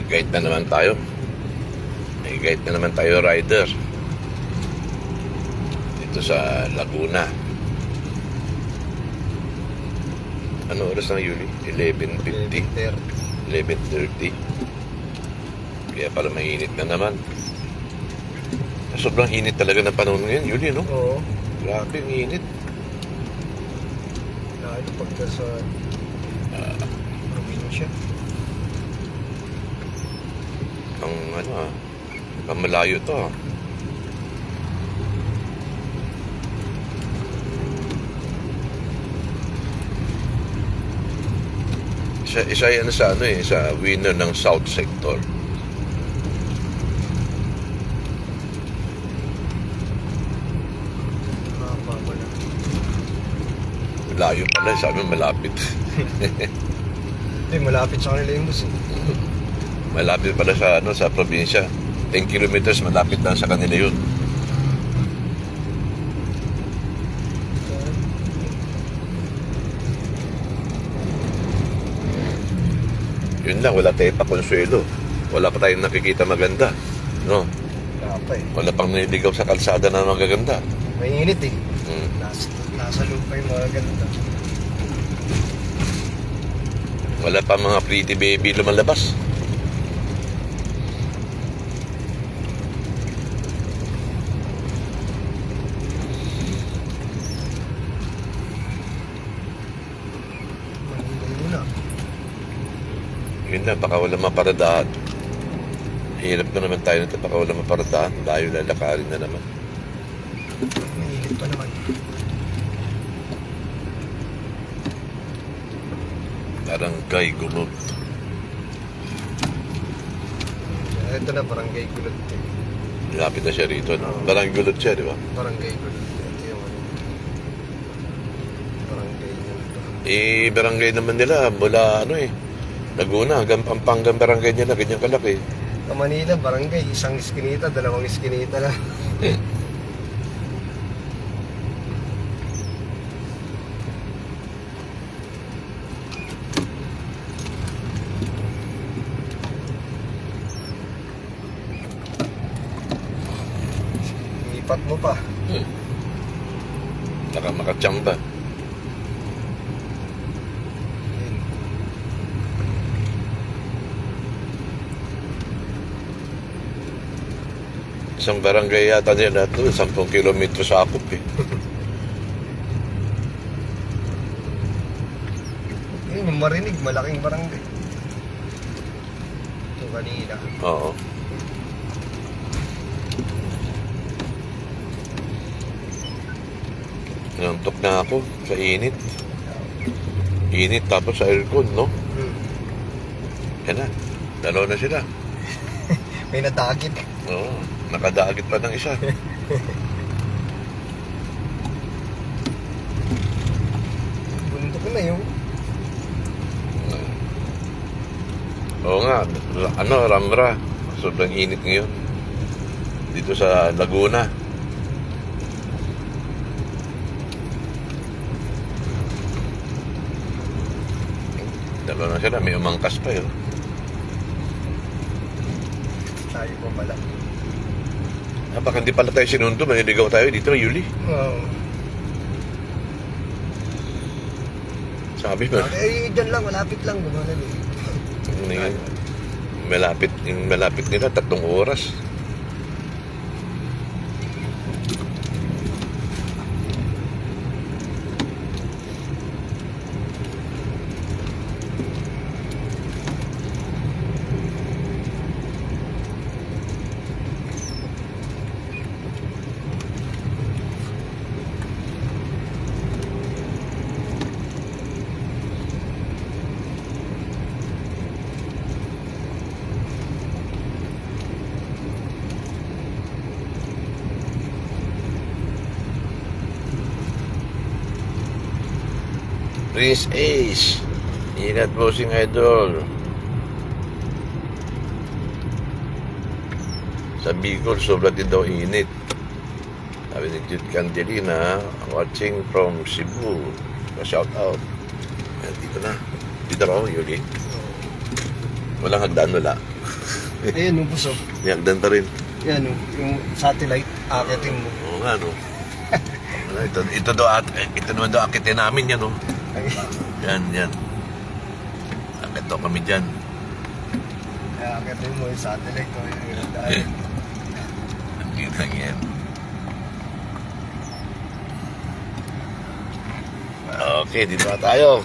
Guide na naman tayo. May guide na naman tayo, rider. Dito sa Laguna. Ano oras na, Yuli? 11:50? 11:30. Kaya pala mainit na naman. Sobrang init talaga ng panahon ngayon, Yuli, no? Oo. Grabe, ang init. Lalo pagka sa probinsya. Ang ang malayo to, ah. Isa yan sa sa winner ng South Sector. Pala. Layo pala, sabi malapit. Malapit sa kanila yung bus. Malapit pala sa probinsya. 10 kilometers, malapit lang sa kanila yun. Yun lang, wala tayo pa konsuelo. Wala pa tayong nakikita maganda. No? Wala pang niligaw sa kalsada na magaganda. May init eh. Hmm. Nasa loob pa yung mga ganda. Wala pa mga pretty baby lumalabas. Yun lang, baka wala maparadahan. Hirap na naman tayo nito, baka wala maparadahan. Layo lalakarin na naman. Mainit pa naman. Barangay Gulod. Ito na, Barangay Gulod. Lapit na siya rito, no? Barangay Gulod siya, di ba? Barangay Gulod. Ito yung barangay nito. Barangay naman nila, mula Laguna, hanggang Pampanga barangay nila, ganyan kalaki. Sa Manila, barangay, isang iskinita, dalawang iskinita lang. Ipat mo pa. Saka makachamba. Isang barangay yata nila ito, 10 kilometro sa akop eh. Yung marinig, malaking barangay. Ito kanina. Oo. Nantok na ako sa init. Init tapos sa aircon, no? Yan na. Dalawa na sila. May nadagit. Oo. Nakadagit pa ng isa. Bundok na yun. Oo nga. Ramra. Sobrang init ngayon. Dito sa Laguna. Dalawa na sila. May umangkas pa yun. Tayo pa pala. Baka hindi pala tayo sinundo. Maniligaw tayo dito, Yuli. Oo. Sabi mo. Dyan lang, malapit lang. Gumanan eh. Malapit nila, 3 oras. Prince Ace. Ingat bossing idol. Sa Bicol, sobra din daw init. Sabi ni Jude Candelina, watching from Cebu. Shout out. Dito na. Dito raw, Yuli. Walang hagdan, wala. Ayan, yung buso. May hagdan pa rin. Yan, yung satellite, akitin mo. Oo nga, no? Ito naman daw akitin namin yan, no? Yan. Akit daw kami dyan. Kaya akitin mo yung satellite ko. Dahil, Ang cute lang yan. Okay, dito na tayo.